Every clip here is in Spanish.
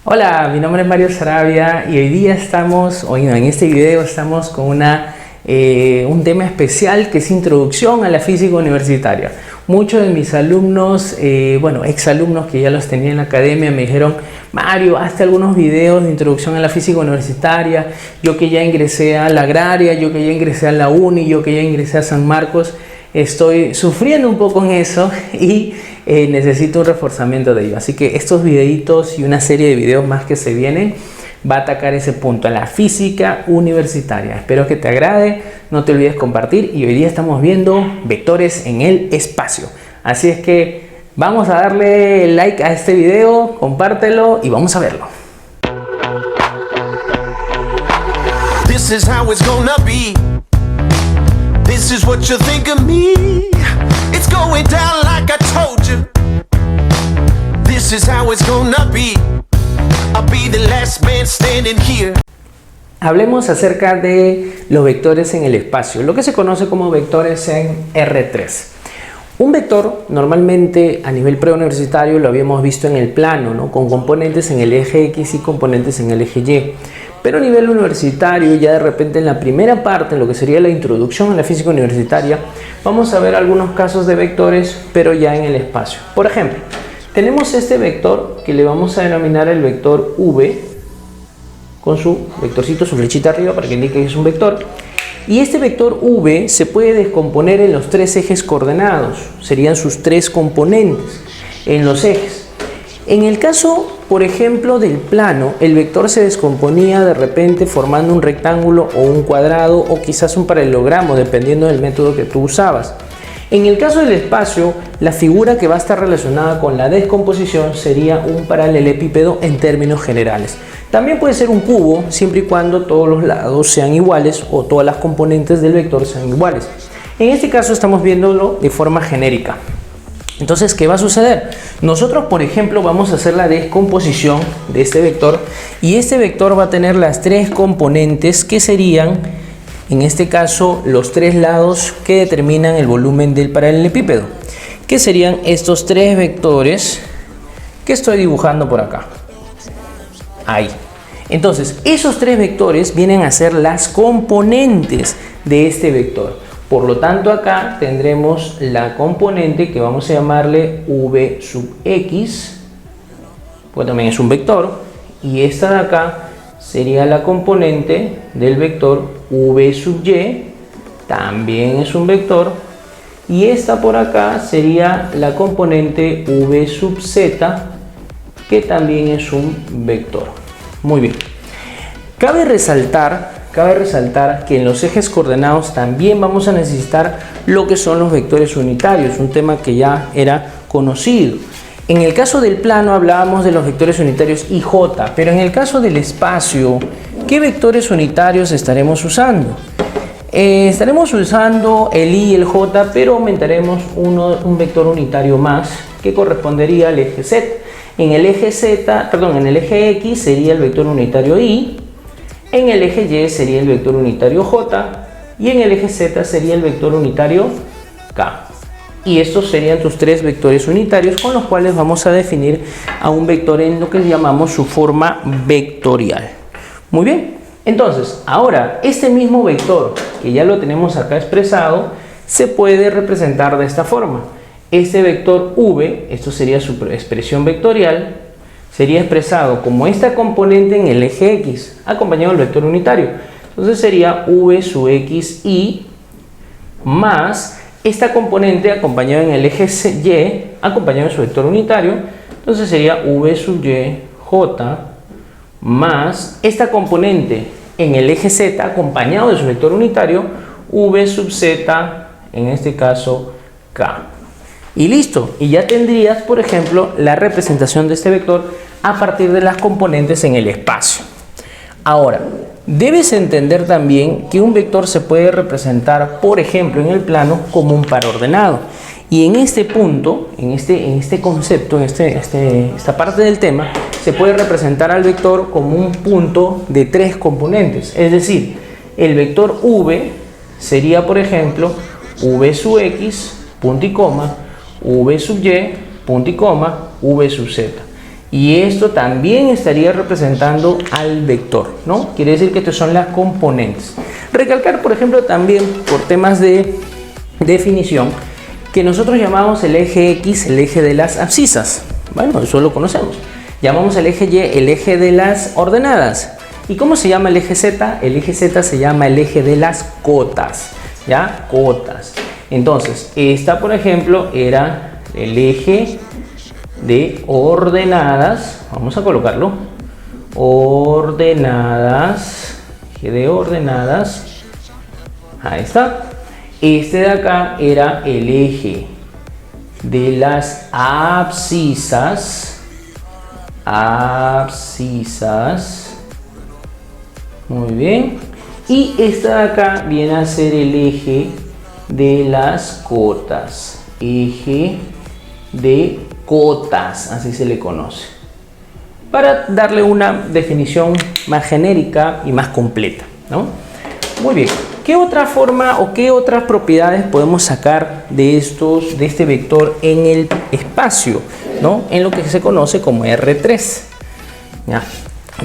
Hola, mi nombre es Mario Sarabia y hoy día en este video estamos con un tema especial que es introducción a la física universitaria. Muchos de mis alumnos, exalumnos que ya los tenía en la academia me dijeron: Mario, hazte algunos videos de introducción a la física universitaria. Yo que ya ingresé a la agraria, yo que ya ingresé a la uni, yo que ya ingresé a San Marcos, estoy sufriendo un poco en eso y necesito un reforzamiento de ello. Así que estos videitos y una serie de videos más que se vienen va a atacar ese punto, la física universitaria. Espero que te agrade, no te olvides compartir, y hoy día estamos viendo vectores en el espacio. Así es que vamos a darle like a este video, compártelo y vamos a verlo. This is how it's gonna be. This is what you think of me. It's going down like I told you. This is how it's gonna be. I'll be the last man standing here. Hablemos acerca de los vectores en el espacio, lo que se conoce como vectores en R3. Un vector normalmente a nivel preuniversitario lo habíamos visto en el plano, ¿no? Con componentes en el eje X y componentes en el eje Y. Pero a nivel universitario, ya de repente en la primera parte, en lo que sería la introducción a la física universitaria, vamos a ver algunos casos de vectores, pero ya en el espacio. Por ejemplo, tenemos este vector que le vamos a denominar el vector V, con su vectorcito, su flechita arriba para que indique que es un vector. Y este vector V se puede descomponer en los tres ejes coordenados, serían sus tres componentes en los ejes. En el caso, por ejemplo, del plano, el vector se descomponía de repente formando un rectángulo o un cuadrado o quizás un paralelogramo, dependiendo del método que tú usabas. En el caso del espacio, la figura que va a estar relacionada con la descomposición sería un paralelepípedo en términos generales. También puede ser un cubo, siempre y cuando todos los lados sean iguales o todas las componentes del vector sean iguales. En este caso estamos viéndolo de forma genérica. Entonces, ¿qué va a suceder? Nosotros, por ejemplo, vamos a hacer la descomposición de este vector y este vector va a tener las tres componentes que serían, en este caso, los tres lados que determinan el volumen del paralelepípedo, que serían estos tres vectores que estoy dibujando por acá. Ahí. Entonces, esos tres vectores vienen a ser las componentes de este vector. Por lo tanto, acá tendremos la componente que vamos a llamarle V sub X, pues también es un vector, y esta de acá sería la componente del vector V sub Y, también es un vector, y esta por acá sería la componente V sub Z, que también es un vector. Muy bien. Cabe resaltar que en los ejes coordenados también vamos a necesitar lo que son los vectores unitarios, un tema que ya era conocido. En el caso del plano hablábamos de los vectores unitarios IJ, pero en el caso del espacio, ¿qué vectores unitarios estaremos usando? Estaremos usando el I y el J, pero aumentaremos un vector unitario más que correspondería al eje Z. En el eje X sería el vector unitario I, en el eje Y sería el vector unitario J y en el eje Z sería el vector unitario K. Y estos serían tus tres vectores unitarios con los cuales vamos a definir a un vector en lo que llamamos su forma vectorial. Muy bien, entonces ahora este mismo vector que ya lo tenemos acá expresado se puede representar de esta forma. Este vector V, esto sería su expresión vectorial, sería expresado como esta componente en el eje X, acompañado del vector unitario. Entonces sería V sub XY más esta componente acompañada en el eje Y, acompañado de su vector unitario. Entonces sería V sub Y J más esta componente en el eje Z, acompañado de su vector unitario, V sub Z, en este caso K. Y listo, y ya tendrías, por ejemplo, la representación de este vector a partir de las componentes en el espacio. Ahora, debes entender también que un vector se puede representar, por ejemplo, en el plano como un par ordenado. Y en este punto, en este concepto, en esta parte del tema, se puede representar al vector como un punto de tres componentes. Es decir, el vector V sería, por ejemplo, V sub X, punto y coma, V sub Y, punto y coma, V sub Z. y esto también estaría representando al vector, ¿no? Quiere decir que estas son las componentes. Recalcar, por ejemplo, también por temas de definición, que nosotros llamamos el eje X el eje de las abscisas. Bueno, eso lo conocemos. Llamamos el eje Y el eje de las ordenadas. ¿Y cómo se llama el eje Z? El eje Z se llama el eje de las cotas, ¿ya? Cotas. Entonces, esta, por ejemplo, era el eje de ordenadas. Vamos a colocarlo. Ordenadas. Eje de ordenadas. Ahí está. Este de acá era el eje de las abscisas. Abscisas. Muy bien. Y este de acá viene a ser el eje de las cotas. Eje de cotas, así se le conoce. Para darle una definición más genérica y más completa, ¿no? Muy bien. ¿Qué otra forma o qué otras propiedades podemos sacar de este vector en el espacio, ¿no? En lo que se conoce como R3. ¿Ya?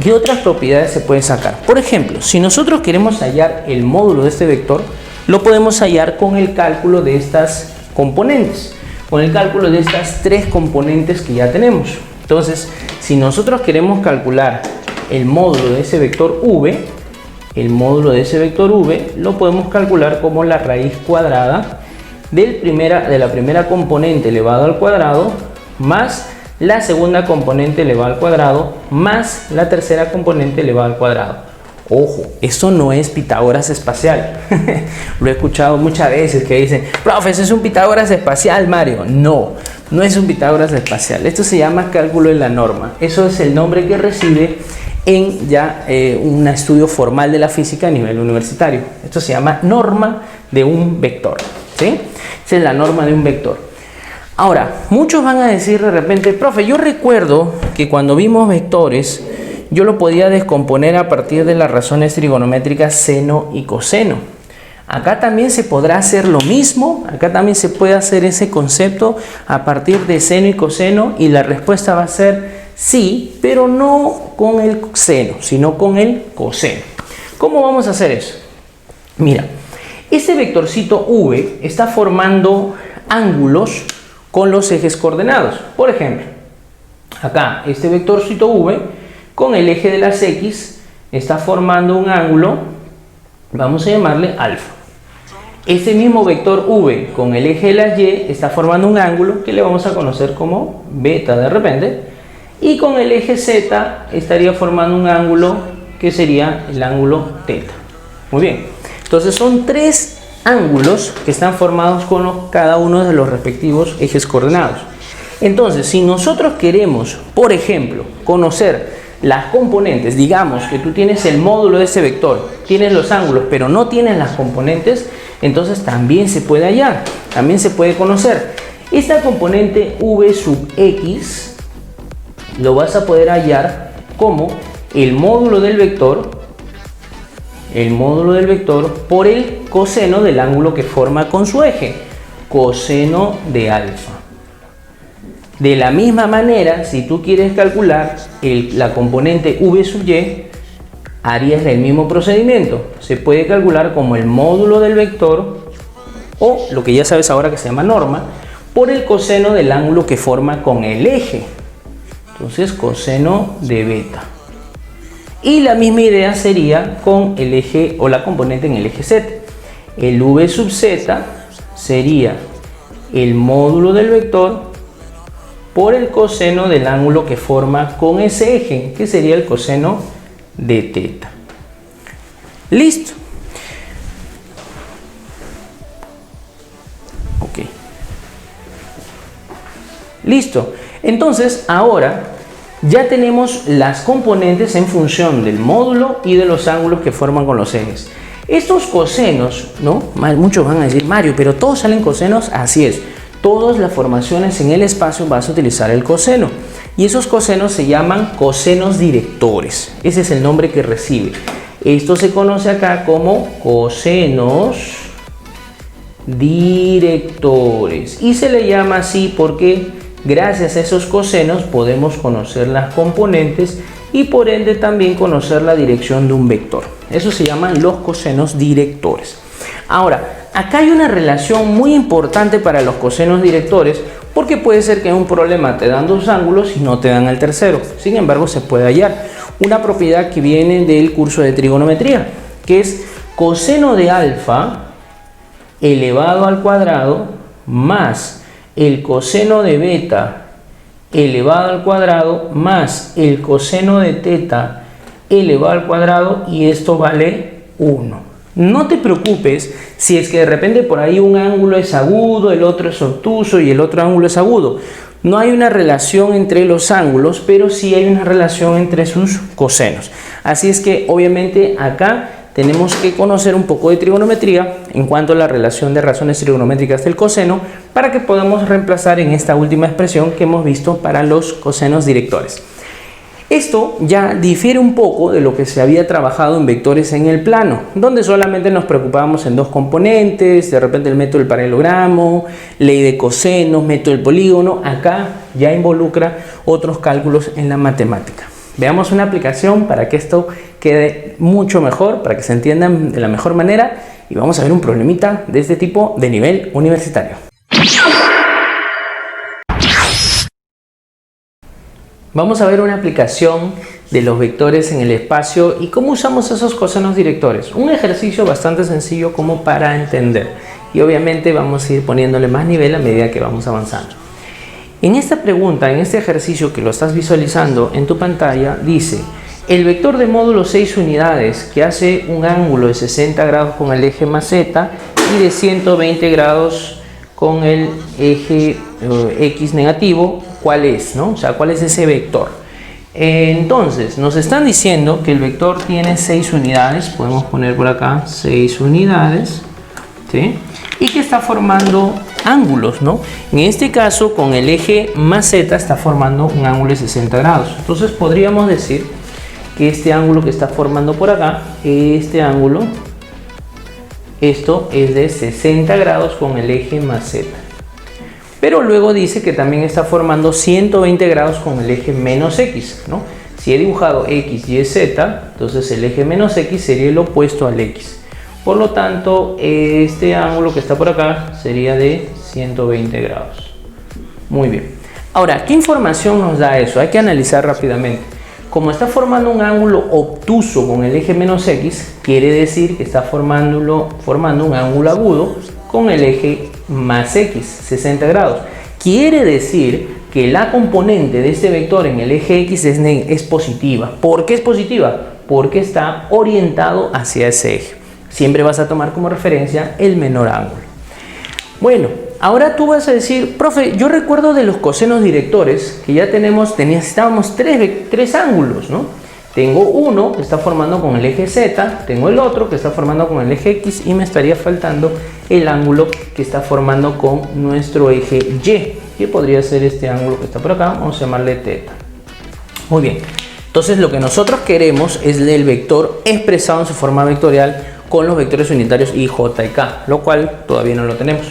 ¿Qué otras propiedades se pueden sacar? Por ejemplo, si nosotros queremos hallar el módulo de este vector, lo podemos hallar con el cálculo de estas componentes, con el cálculo de estas tres componentes que ya tenemos. Entonces, si nosotros queremos calcular el módulo de ese vector v, el módulo de ese vector v lo podemos calcular como la raíz cuadrada de la primera componente elevado al cuadrado más la segunda componente elevada al cuadrado más la tercera componente elevada al cuadrado. Ojo, esto no es Pitágoras espacial. Lo he escuchado muchas veces que dicen, profe, ¿eso es un Pitágoras espacial, Mario? No, no es un Pitágoras espacial. Esto se llama cálculo de la norma. Eso es el nombre que recibe en ya un estudio formal de la física a nivel universitario. Esto se llama norma de un vector, ¿sí? Esa es la norma de un vector. Ahora, muchos van a decir de repente, profe, yo recuerdo que cuando vimos vectores, yo lo podía descomponer a partir de las razones trigonométricas seno y coseno. Acá también se podrá hacer lo mismo, acá también se puede hacer ese concepto a partir de seno y coseno, y la respuesta va a ser sí, pero no con el seno, sino con el coseno. ¿Cómo vamos a hacer eso? Mira, este vectorcito v está formando ángulos con los ejes coordenados. Por ejemplo, acá este vectorcito v con el eje de las x está formando un ángulo, vamos a llamarle alfa. Este mismo vector v con el eje de las y está formando un ángulo que le vamos a conocer como beta de repente, y con el eje z estaría formando un ángulo que sería el ángulo teta. Muy bien, entonces son tres ángulos que están formados con cada uno de los respectivos ejes coordenados. Entonces, si nosotros queremos, por ejemplo, conocer las componentes, digamos que tú tienes el módulo de ese vector, tienes los ángulos, pero no tienes las componentes, entonces también se puede hallar, también se puede conocer. Esta componente v sub x lo vas a poder hallar como el módulo del vector por el coseno del ángulo que forma con su eje, coseno de alfa. De la misma manera, si tú quieres calcular la componente v sub y, harías el mismo procedimiento. Se puede calcular como el módulo del vector, o lo que ya sabes ahora que se llama norma, por el coseno del ángulo que forma con el eje. Entonces, coseno de beta. Y la misma idea sería con el eje o la componente en el eje z. El v sub z sería el módulo del vector por el coseno del ángulo que forma con ese eje, que sería el coseno de teta. Listo. Ok. Listo. Entonces, ahora ya tenemos las componentes en función del módulo y de los ángulos que forman con los ejes. Estos cosenos, ¿no? Muchos van a decir, Mario, pero todos salen cosenos. Así es. Todas las formaciones en el espacio vas a utilizar el coseno. Y esos cosenos se llaman cosenos directores. Ese es el nombre que recibe. Esto se conoce acá como cosenos directores. Y se le llama así porque Gracias a esos cosenos podemos conocer las componentes y por ende también conocer la dirección de un vector. Eso se llaman los cosenos directores. Ahora, acá hay una relación muy importante para los cosenos directores porque puede ser que en un problema te dan dos ángulos y no te dan el tercero. Sin embargo, se puede hallar una propiedad que viene del curso de trigonometría, que es coseno de alfa elevado al cuadrado más el coseno de beta elevado al cuadrado más el coseno de teta elevado al cuadrado, y esto vale 1. No te preocupes si es que de repente por ahí un ángulo es agudo, el otro es obtuso y el otro ángulo es agudo. No hay una relación entre los ángulos, pero sí hay una relación entre sus cosenos. Así es que obviamente acá tenemos que conocer un poco de trigonometría en cuanto a la relación de razones trigonométricas del coseno para que podamos reemplazar en esta última expresión que hemos visto para los cosenos directores. Esto ya difiere un poco de lo que se había trabajado en vectores en el plano, donde solamente nos preocupábamos en dos componentes, de repente el método del paralelogramo, ley de cosenos, método del polígono. Acá ya involucra otros cálculos en la matemática. Veamos una aplicación para que esto quede mucho mejor, para que se entiendan de la mejor manera, y vamos a ver un problemita de este tipo de nivel universitario. Vamos a ver una aplicación de los vectores en el espacio y cómo usamos esos cosenos directores. Un ejercicio bastante sencillo como para entender, y obviamente vamos a ir poniéndole más nivel a medida que vamos avanzando. En esta pregunta, en este ejercicio que lo estás visualizando en tu pantalla, dice: el vector de módulo 6 unidades que hace un ángulo de 60 grados con el eje más z y de 120 grados con el eje x negativo, ¿cuál es? ¿No? O sea, ¿cuál es ese vector? Entonces, nos están diciendo que el vector tiene 6 unidades, podemos poner por acá 6 unidades, ¿sí? Y que está formando ángulos, ¿no? En este caso, con el eje más z está formando un ángulo de 60 grados. Entonces, podríamos decir que este ángulo que está formando por acá, este ángulo, esto es de 60 grados con el eje más z. Pero luego dice que también está formando 120 grados con el eje menos x, ¿no? Si he dibujado x, y, z, entonces el eje menos x sería el opuesto al x. Por lo tanto, este ángulo que está por acá sería de 120 grados. Muy bien. Ahora, ¿qué información nos da eso? Hay que analizar rápidamente. Como está formando un ángulo obtuso con el eje menos x, quiere decir que está formando un ángulo agudo con el eje más x, 60 grados. Quiere decir que la componente de este vector en el eje x es positiva. ¿Por qué es positiva? Porque está orientado hacia ese eje. Siempre vas a tomar como referencia el menor ángulo. Bueno, ahora tú vas a decir: profe, yo recuerdo de los cosenos directores que ya necesitábamos tres ángulos, ¿no? Tengo uno que está formando con el eje z, tengo el otro que está formando con el eje x y me estaría faltando el ángulo que está formando con nuestro eje y, que podría ser este ángulo que está por acá, vamos a llamarle teta. Muy bien, entonces lo que nosotros queremos es el vector expresado en su forma vectorial con los vectores unitarios i, j y k, lo cual todavía no lo tenemos.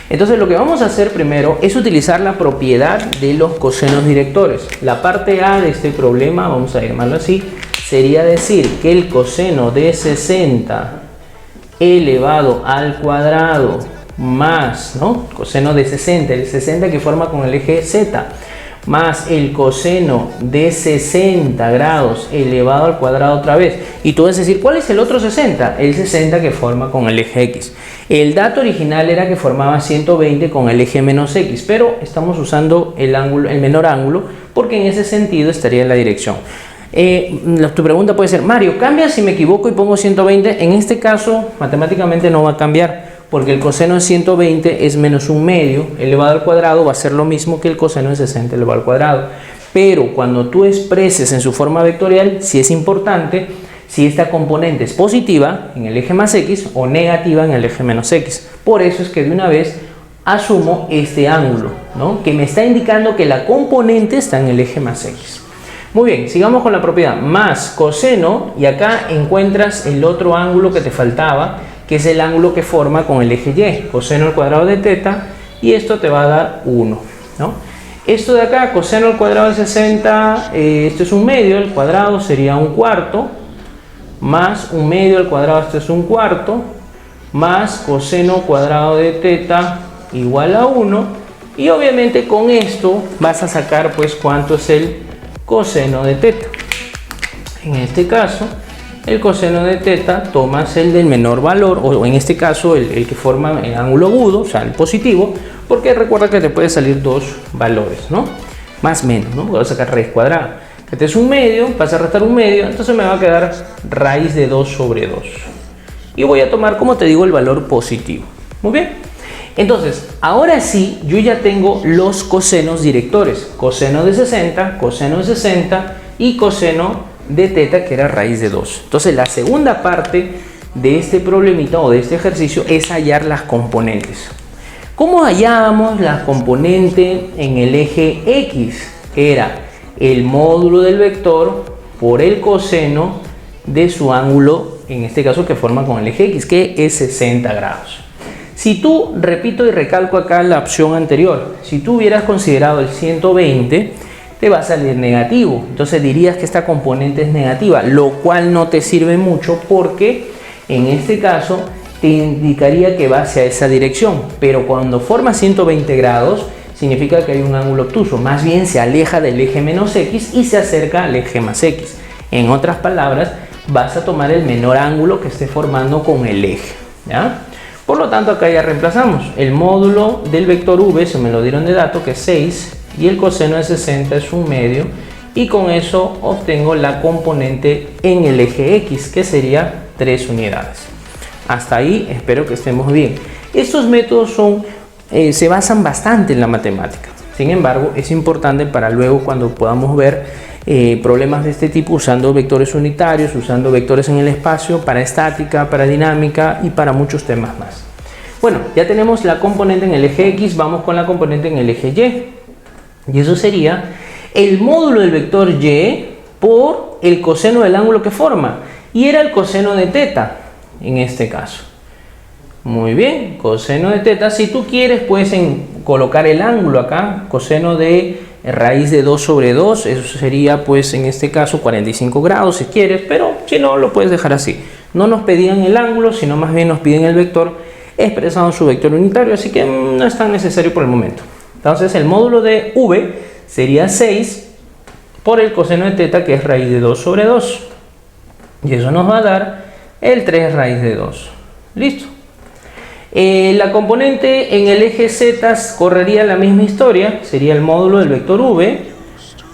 Entonces lo que vamos a hacer primero es utilizar la propiedad de los cosenos directores. La parte A de este problema, vamos a llamarlo así, sería decir que el coseno de 60 elevado al cuadrado más, ¿no? Coseno de 60, el 60 que forma con el eje z, más el coseno de 60 grados elevado al cuadrado otra vez. Y tú vas a decir, ¿cuál es el otro 60? El 60 que forma con el eje x. El dato original era que formaba 120 con el eje menos x, pero estamos usando el menor ángulo porque en ese sentido estaría en la dirección. Tu pregunta puede ser: Mario, ¿cambia si me equivoco y pongo 120? En este caso, matemáticamente no va a cambiar, porque el coseno de 120 es menos un medio elevado al cuadrado, va a ser lo mismo que el coseno de 60 elevado al cuadrado. Pero cuando tú expreses en su forma vectorial, sí es importante si esta componente es positiva en el eje más x o negativa en el eje menos x. Por eso es que de una vez asumo este ángulo, ¿no? Que me está indicando que la componente está en el eje más x. Muy bien, sigamos con la propiedad. Más coseno, y acá encuentras el otro ángulo que te faltaba, que es el ángulo que forma con el eje y, coseno al cuadrado de teta, y esto te va a dar 1, ¿no? Esto de acá, coseno al cuadrado de 60, esto es un medio al cuadrado, sería un cuarto, más un medio al cuadrado, esto es un cuarto, más coseno cuadrado de teta igual a 1. Y obviamente con esto vas a sacar pues cuánto es el coseno de teta. En este caso, el coseno de teta tomas el del menor valor, o en este caso el que forma el ángulo agudo, o sea, el positivo, porque recuerda que te puede salir dos valores, ¿no? Más menos, ¿no? Voy a sacar raíz cuadrada. Este es un medio, vas a restar un medio, entonces me va a quedar raíz de 2 sobre 2. Y voy a tomar, como te digo, el valor positivo. Muy bien. Entonces, ahora sí, yo ya tengo los cosenos directores. Coseno de 60 y coseno de teta, que era raíz de 2. Entonces, la segunda parte de este problemita o de este ejercicio es hallar las componentes. ¿Cómo hallábamos la componente en el eje X? Era el módulo del vector por el coseno de su ángulo, en este caso que forma con el eje X, que es 60 grados. Si tú, repito y recalco acá la opción anterior, si tú hubieras considerado el 120, te va a salir negativo. Entonces dirías que esta componente es negativa, lo cual no te sirve mucho porque en este caso te indicaría que va hacia esa dirección. Pero cuando forma 120 grados, significa que hay un ángulo obtuso. Más bien se aleja del eje menos X y se acerca al eje más X. En otras palabras, vas a tomar el menor ángulo que esté formando con el eje, ¿ya? Por lo tanto, acá ya reemplazamos. El módulo del vector v, se me lo dieron de dato, que es 6, y el coseno de 60 es un medio, y con eso obtengo la componente en el eje X, que sería 3 unidades. Hasta ahí espero que estemos bien. Estos métodos se basan bastante en la matemática. Sin embargo, es importante para luego cuando podamos ver problemas de este tipo usando vectores unitarios, usando vectores en el espacio, para estática, para dinámica y para muchos temas más. Bueno, ya tenemos la componente en el eje X, vamos con la componente en el eje Y. Y eso sería el módulo del vector Y por el coseno del ángulo que forma. Y era el coseno de teta en este caso. Muy bien, coseno de teta. Si tú quieres, puedes colocar el ángulo acá, coseno de raíz de 2 sobre 2, eso sería pues en este caso 45 grados si quieres, pero si no lo puedes dejar así. No nos pedían el ángulo, sino más bien nos piden el vector expresado en su vector unitario, así que no es tan necesario por el momento. Entonces el módulo de v sería 6 por el coseno de teta, que es raíz de 2 sobre 2, y eso nos va a dar el 3 raíz de 2. Listo. La componente en el eje Z correría la misma historia, sería el módulo del vector v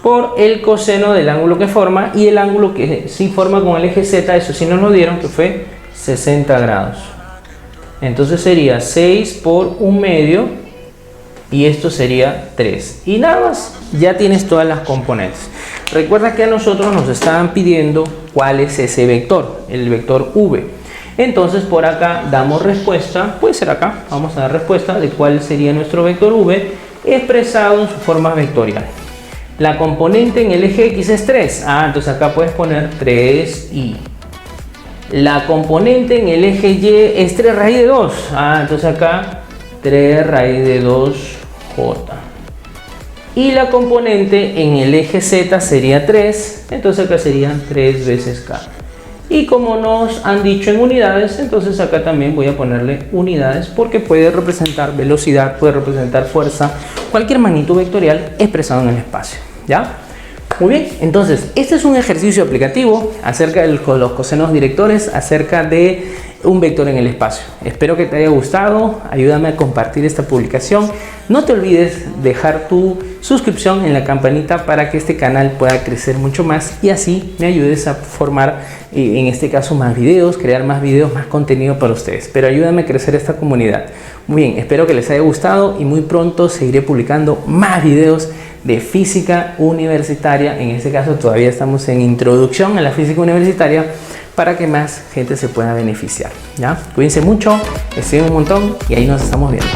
por el coseno del ángulo que forma, y el ángulo que sí forma con el eje Z, eso sí nos lo dieron, que fue 60 grados. Entonces sería 6 por un medio, y esto sería 3. Y nada más, ya tienes todas las componentes. Recuerda que a nosotros nos estaban pidiendo cuál es ese vector, el vector v. Entonces por acá damos respuesta, puede ser acá, vamos a dar respuesta de cuál sería nuestro vector v expresado en su forma vectorial. La componente en el eje X es 3, entonces acá puedes poner 3i. La componente en el eje Y es 3 raíz de 2, entonces acá 3 raíz de 2j. Y la componente en el eje Z sería 3, entonces acá serían 3 veces k. Y como nos han dicho en unidades, entonces acá también voy a ponerle unidades, porque puede representar velocidad, puede representar fuerza, cualquier magnitud vectorial expresado en el espacio, ¿ya? Muy bien, entonces este es un ejercicio aplicativo acerca de los cosenos directores, acerca de un vector en el espacio. Espero que te haya gustado, ayúdame a compartir esta publicación. No te olvides dejar tu suscripción en la campanita para que este canal pueda crecer mucho más y así me ayudes a formar, en este caso, más videos, crear más videos, más contenido para ustedes. Pero ayúdame a crecer esta comunidad. Muy bien, espero que les haya gustado y muy pronto seguiré publicando más videos de física universitaria. En este caso todavía estamos en introducción a la física universitaria para que más gente se pueda beneficiar, ¿ya? Cuídense mucho, les sigo un montón y ahí nos estamos viendo.